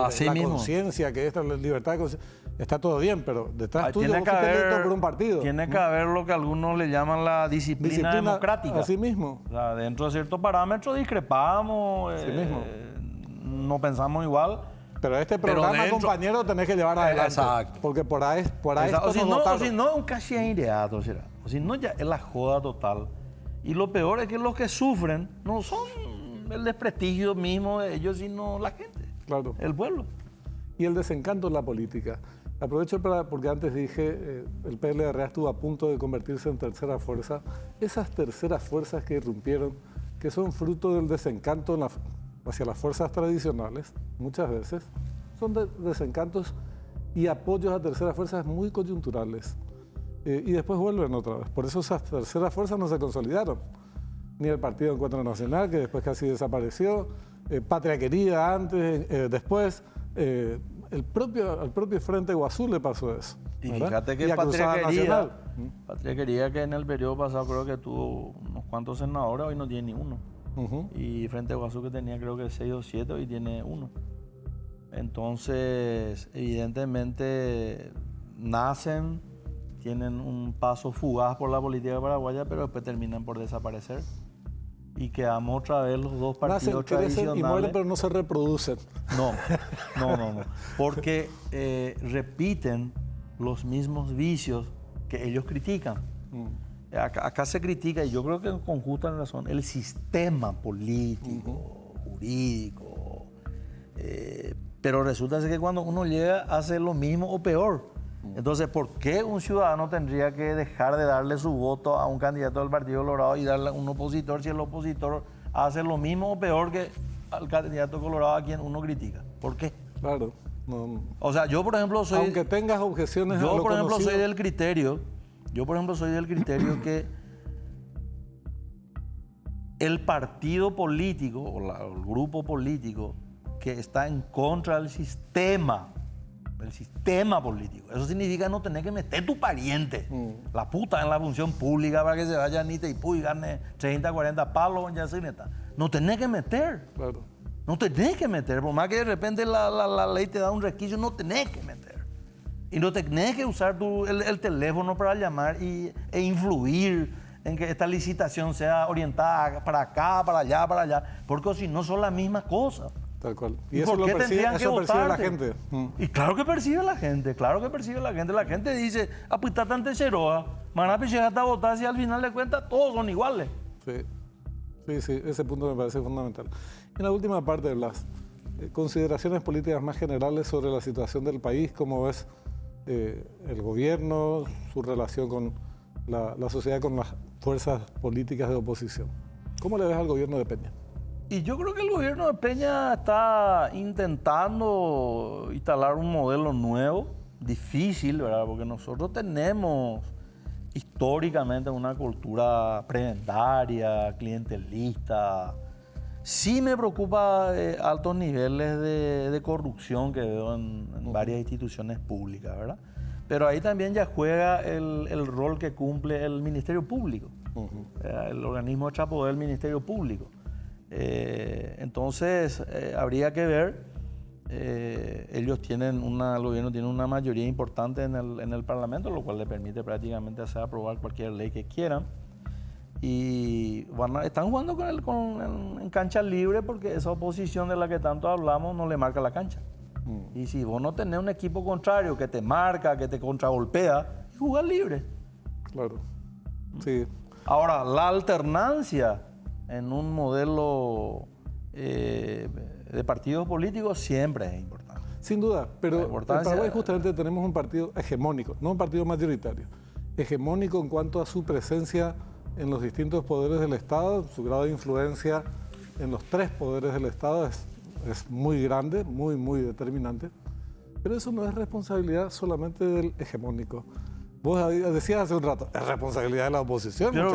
Así la mismo. conciencia, que esta libertad de conciencia, está todo bien, pero detrás tuyo vos fuiste electo por un partido. Tiene que haber lo que algunos le llaman la disciplina democrática. Así mismo. O sea, dentro de ciertos parámetros discrepamos, no pensamos igual. Pero este programa, compañero, tenés que llevar adelante. Exacto. Porque por ahí o si no, un casi aireado, será. O si no, ya es la joda total. Y lo peor es que los que sufren no son el desprestigio mismo de ellos, sino la gente, el pueblo. Y el desencanto en la política. Aprovecho porque antes dije, el PLRA estuvo a punto de convertirse en tercera fuerza. Esas terceras fuerzas que irrumpieron, que son fruto del desencanto hacia las fuerzas tradicionales, muchas veces, son desencantos y apoyos a terceras fuerzas muy coyunturales. Y después vuelven otra vez. Por eso esas terceras fuerzas no se consolidaron. Ni el Partido Encuentro Nacional, que después casi desapareció, Patria Querida antes, después, al propio Frente Guazú le pasó eso. Y fíjate que Patria Querida, que en el periodo pasado creo que tuvo unos cuantos senadores, hoy no tiene ni uno. Y Frente Guazú, que tenía creo que 6 o 7, hoy tiene 1. Entonces, evidentemente, tienen un paso fugaz por la política paraguaya, pero después terminan por desaparecer. Y quedamos otra vez los dos partidos tradicionales. Y mueren, pero no se reproducen. No. Porque repiten los mismos vicios que ellos critican. Acá se critica, y yo creo que con justa razón, el sistema político, jurídico. Pero resulta ser que cuando uno llega hace lo mismo o peor. Entonces, ¿por qué un ciudadano tendría que dejar de darle su voto a un candidato del Partido Colorado y darle a un opositor si el opositor hace lo mismo o peor que al candidato colorado a quien uno critica? ¿Por qué? Claro. No. O sea, yo por ejemplo soy... Aunque tengas objeciones a Yo lo por ejemplo conocido, soy del criterio que el partido político o el grupo político que está en contra del sistema político, eso significa no tener que meter tu pariente, la puta, en la función pública para que se vaya a Itaipú y gane 30, 40 palos en Yacineta. No tenés que meter. claro. No tenés que meter, por más que de repente la ley te da un resquicio, no tenés que meter. Y no tenés que usar el teléfono para llamar e influir en que esta licitación sea orientada para acá, para allá, porque si no son las mismas cosas. Tal cual. ¿Y eso por lo qué percibe, tendrían que eso percibe la votarte? gente. Y claro que percibe la gente, La gente dice, apuesta tan Cheroa, Manapi llega hasta votar si al final de cuentas todos son iguales. Sí, ese punto me parece fundamental. En la última parte, Blas, consideraciones políticas más generales sobre la situación del país, cómo ves el gobierno, su relación con la sociedad, con las fuerzas políticas de oposición. ¿Cómo le ves al gobierno de Peña? Y yo creo que el gobierno de Peña está intentando instalar un modelo nuevo, difícil, ¿verdad? Porque nosotros tenemos históricamente una cultura prebendaria, clientelista. Sí me preocupa altos niveles de corrupción que veo en varias instituciones públicas, ¿verdad? Pero ahí también ya juega el rol que cumple el Ministerio Público, el organismo extrapoder del Ministerio Público. Entonces, habría que ver. Ellos el gobierno tiene una mayoría importante en el Parlamento, lo cual le permite prácticamente hacer aprobar cualquier ley que quieran. Y están jugando en cancha libre porque esa oposición de la que tanto hablamos no le marca la cancha. Y si vos no tenés un equipo contrario que te marca, que te contragolpea, jugás libre. Claro, sí. Ahora, la alternancia en un modelo de partidos políticos siempre es importante. Sin duda, pero en Paraguay justamente tenemos un partido hegemónico, no un partido mayoritario, hegemónico en cuanto a su presencia en los distintos poderes del Estado. Su grado de influencia en los tres poderes del Estado es muy grande, muy determinante, pero eso no es responsabilidad solamente del hegemónico. Vos decías hace un rato, es responsabilidad de la oposición. Pero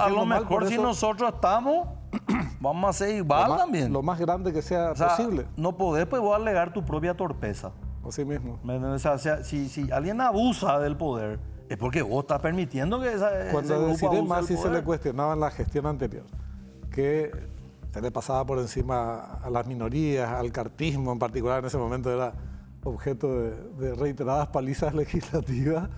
a lo mejor si nosotros estamos, vamos a ser igual también. Lo más grande que sea posible. No podés pues vos alegar tu propia torpeza. Así mismo. O sea, si alguien abusa del poder, es porque vos estás permitiendo que Cuando decidí más si se le cuestionaba en la gestión anterior, que se le pasaba por encima a las minorías, al cartismo en particular, en ese momento era objeto de reiteradas palizas legislativas,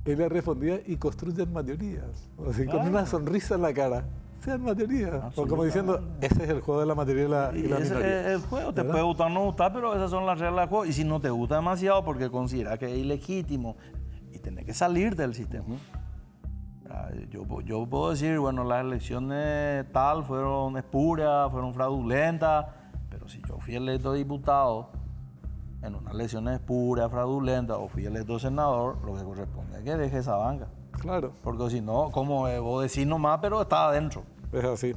él le respondía, y construyen mayorías. Así, con una sonrisa en la cara. Sean mayoría. O como diciendo, ese es el juego de la mayoría y la minoría. Es el juego, te puede gustar o no gustar, pero esas son las reglas del juego. Y si no te gusta demasiado porque consideras que es ilegítimo y tenés que salir del sistema. Yo puedo decir, bueno, las elecciones tal fueron espurias, fueron fraudulentas, pero si yo fui electo diputado en unas elecciones espurias, fraudulentas, o fui electo senador, lo que corresponde es que deje esa banca. Claro. Porque si no, como vos decís nomás, pero está adentro. Es así.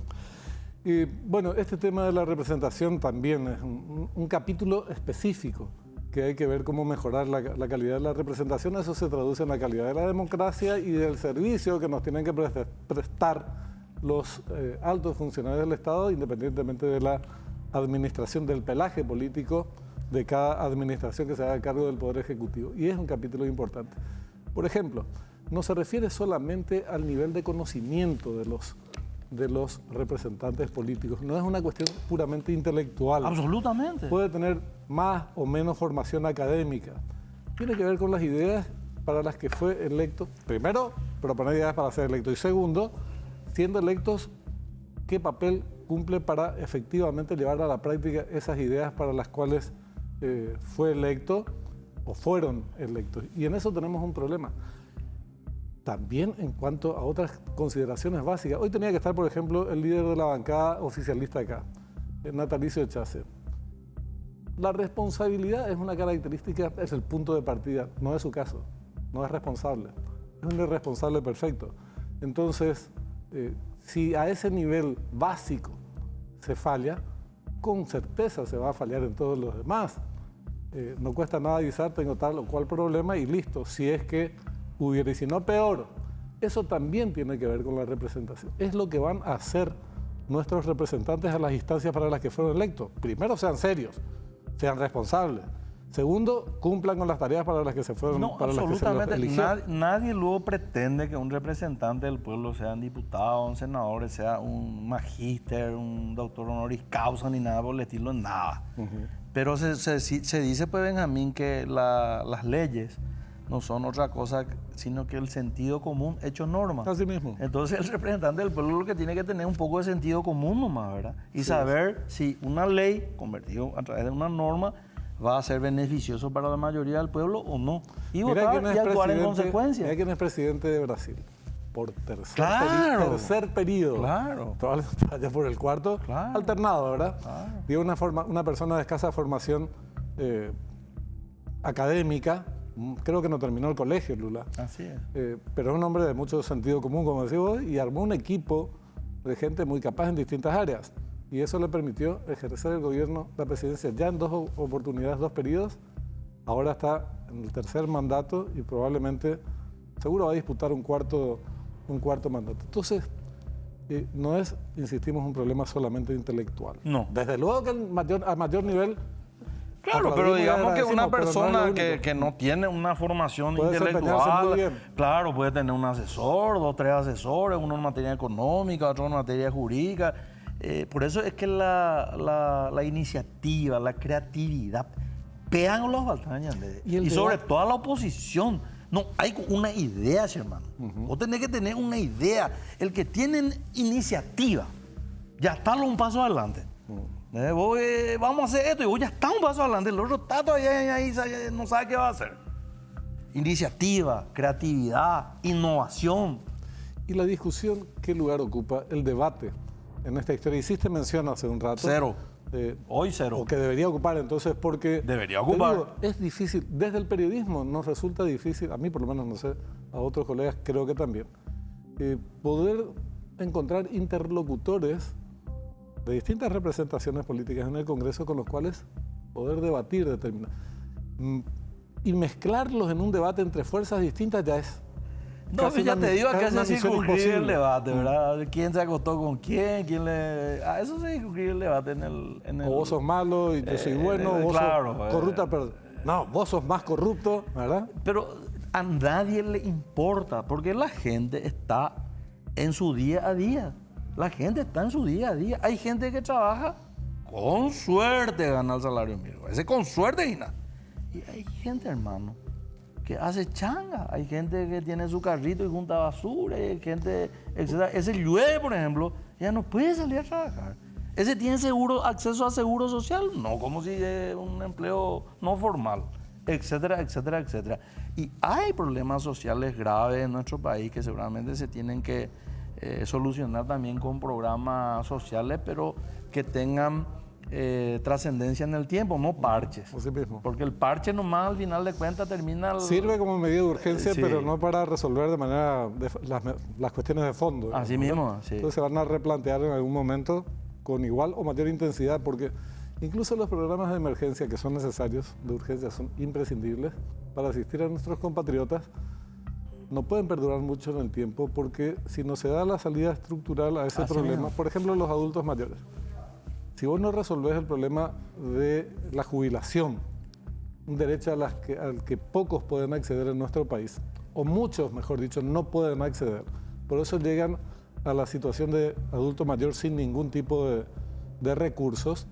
Y bueno, este tema de la representación también es un capítulo específico que hay que ver cómo mejorar la calidad de la representación. Eso se traduce en la calidad de la democracia y del servicio que nos tienen que prestar los altos funcionarios del Estado, independientemente de la administración, del pelaje político de cada administración que se haga cargo del Poder Ejecutivo. Y es un capítulo importante. Por ejemplo, no se refiere solamente al nivel de conocimiento de los representantes políticos. No es una cuestión puramente intelectual. Absolutamente. Puede tener más o menos formación académica. Tiene que ver con las ideas para las que fue electo. Primero, proponer ideas para ser electo. Y segundo, siendo electos, qué papel cumple para efectivamente llevar a la práctica esas ideas para las cuales fue electo o fueron electos. Y en eso tenemos un problema. También en cuanto a otras consideraciones básicas. Hoy tenía que estar, por ejemplo, el líder de la bancada oficialista acá, Natalicio Echase. La responsabilidad es una característica, es el punto de partida, no es su caso, no es responsable, es un irresponsable perfecto. Entonces, si a ese nivel básico se falla, con certeza se va a fallar en todos los demás. No cuesta nada avisar, tengo tal o cual problema y listo, si es que hubiera, y si no peor. Eso también tiene que ver con la representación. Es lo que van a hacer nuestros representantes a las instancias para las que fueron electos. Primero, sean serios, sean responsables. Segundo, cumplan con las tareas para las que se fueron, No, para las que se los absolutamente. eligieron. Nadie luego pretende que un representante del pueblo sea un diputado, un senador, sea un magíster, un doctor honoris causa, ni nada por el estilo, nada. Pero se dice, pues, Benjamín, que las leyes no son otra cosa sino que el sentido común hecho norma. Así mismo. Entonces el representante del pueblo lo que tiene que tener un poco de sentido común nomás, ¿verdad? Y saber si una ley convertida a través de una norma va a ser beneficioso para la mayoría del pueblo o no. Y votar y actuar en consecuencia. Mira quién es presidente de Brasil. Por tercer periodo. Claro. Probablemente vaya por el cuarto. Claro. Alternado, ¿verdad? Claro. Digo, una persona de escasa formación académica. Creo que no terminó el colegio, Lula. Así es. Pero es un hombre de mucho sentido común, como decís vos, y armó un equipo de gente muy capaz en distintas áreas. Y eso le permitió ejercer el gobierno, la presidencia, ya en 2 oportunidades, 2 periodos. Ahora está en el tercer mandato y probablemente, seguro va a disputar un cuarto mandato. Entonces, no es, insistimos, un problema solamente intelectual. No. Desde luego que a mayor nivel... Claro, pero digamos que una persona no que no tiene una formación puede desempeñarse muy bien. Claro, puede tener un asesor, 2 o 3 asesores, uno en materia económica, otro en materia jurídica. Por eso es que la iniciativa, la creatividad, pegan los baltañas. Y sobre todo a la oposición. No, hay una idea, hermano. Vos tenés que tener una idea. El que tiene iniciativa, ya está un paso adelante. Vamos a hacer esto y vos ya está un paso adelante, el otro está todavía ahí, no sabe qué va a hacer. Iniciativa, creatividad, innovación. ¿Y la discusión qué lugar ocupa el debate en esta historia? Hiciste mención hace un rato. Cero. Hoy cero. O que debería ocupar entonces porque... Debería ocupar. Digo, es difícil, desde el periodismo nos resulta difícil, a mí por lo menos no sé, a otros colegas creo que también, poder encontrar interlocutores de distintas representaciones políticas en el Congreso con los cuales poder debatir determinadas. Y mezclarlos en un debate entre fuerzas distintas ya es... No, ya te digo que se circunscribe el debate, ¿verdad? ¿Quién se acostó con quién? Eso se circunscribe el debate en el... O vos sos malo y yo soy bueno, vos claro, sos corrupta, pero... No, vos sos más corrupto, ¿verdad? Pero a nadie le importa, porque la gente está en su día a día. La gente está en su día a día. Hay gente que trabaja con suerte gana el salario mínimo. Ese con suerte y nada. Y hay gente, hermano, que hace changa. Hay gente que tiene su carrito y junta basura. Hay gente, etc. Ese llueve, por ejemplo, ya no puede salir a trabajar. Ese tiene acceso a seguro social, no como si es un empleo no formal, etcétera, etcétera, etcétera. Y hay problemas sociales graves en nuestro país que seguramente se tienen que solucionar también con programas sociales, pero que tengan trascendencia en el tiempo, no parches. Así mismo. Porque el parche nomás al final de cuentas termina... Sirve como medida de urgencia, sí, pero no para resolver de manera las cuestiones de fondo. Así ¿no? mismo, sí. Entonces se van a replantear en algún momento con igual o mayor intensidad, porque incluso los programas de emergencia que son necesarios, de urgencia, son imprescindibles para asistir a nuestros compatriotas. No pueden perdurar mucho en el tiempo porque si no se da la salida estructural a ese problema, mismo. Por ejemplo, los adultos mayores. Si vos no resolvés el problema de la jubilación, un derecho al que pocos pueden acceder en nuestro país, o muchos, mejor dicho, no pueden acceder. Por eso llegan a la situación de adulto mayor sin ningún tipo de recursos.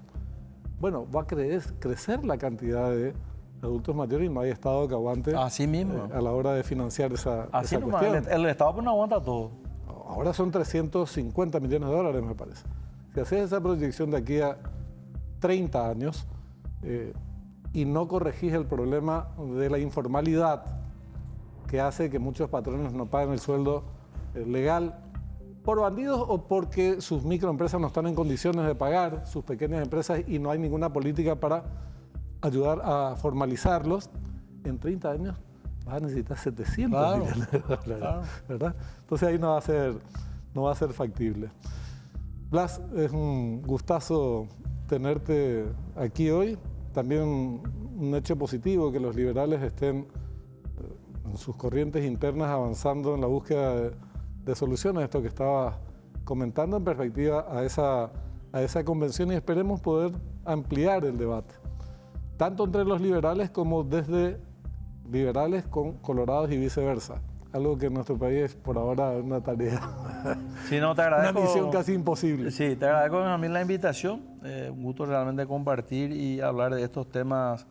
Bueno, va a crecer la cantidad de adultos mayores y no hay Estado que aguante así mismo. A la hora de financiar esa cuestión. El Estado pues no aguanta todo. Ahora son 350 millones de dólares, me parece. Si haces esa proyección de aquí a 30 años y no corregís el problema de la informalidad que hace que muchos patrones no paguen el sueldo legal por bandidos o porque sus microempresas no están en condiciones de pagar, sus pequeñas empresas, y no hay ninguna política para ayudar a formalizarlos, en 30 años vas a necesitar 700 Claro, millones de dólares, claro. ¿verdad? Entonces ahí no va a ser factible. Blas, es un gustazo tenerte aquí hoy. También un hecho positivo que los liberales estén en sus corrientes internas avanzando en la búsqueda de soluciones, esto que estaba comentando en perspectiva a esa convención, y esperemos poder ampliar el debate, tanto entre los liberales como desde liberales con colorados y viceversa. Algo que en nuestro país por ahora es una tarea, Sí, no, te agradezco. una misión casi imposible. Sí, te agradezco a mí la invitación. Un gusto realmente compartir y hablar de estos temas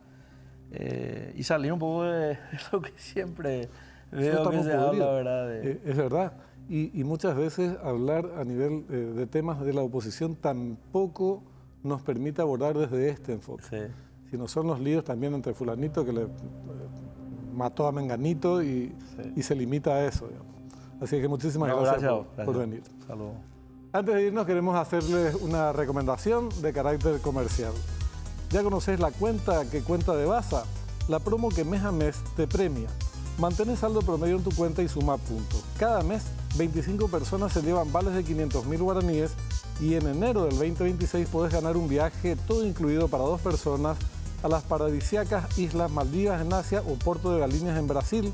y salir un poco de lo que siempre veo que se habla, ¿verdad? Es verdad. Y muchas veces hablar a nivel de temas de la oposición tampoco nos permite abordar desde este enfoque. Sí. Sino son los líos también entre fulanito que le mató a menganito y se limita a eso, digamos. Así que muchísimas gracias por venir. Saludos. Antes de irnos queremos hacerles una recomendación de carácter comercial. ¿Ya conoces la cuenta que cuenta de Basa? La promo que mes a mes te premia. Mantén saldo promedio en tu cuenta y suma puntos. Cada mes, 25 personas se llevan vales de 500.000 guaraníes y en enero del 2026 podés ganar un viaje todo incluido para 2 personas a las paradisíacas Islas Maldivas en Asia o Porto de Galinhas en Brasil.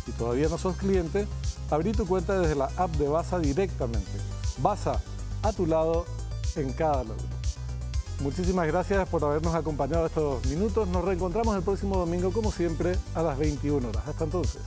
Si todavía no sos cliente, abrí tu cuenta desde la app de Basa directamente. Basa, a tu lado en cada logro. Muchísimas gracias por habernos acompañado estos minutos. Nos reencontramos el próximo domingo, como siempre, a las 21 horas. Hasta entonces.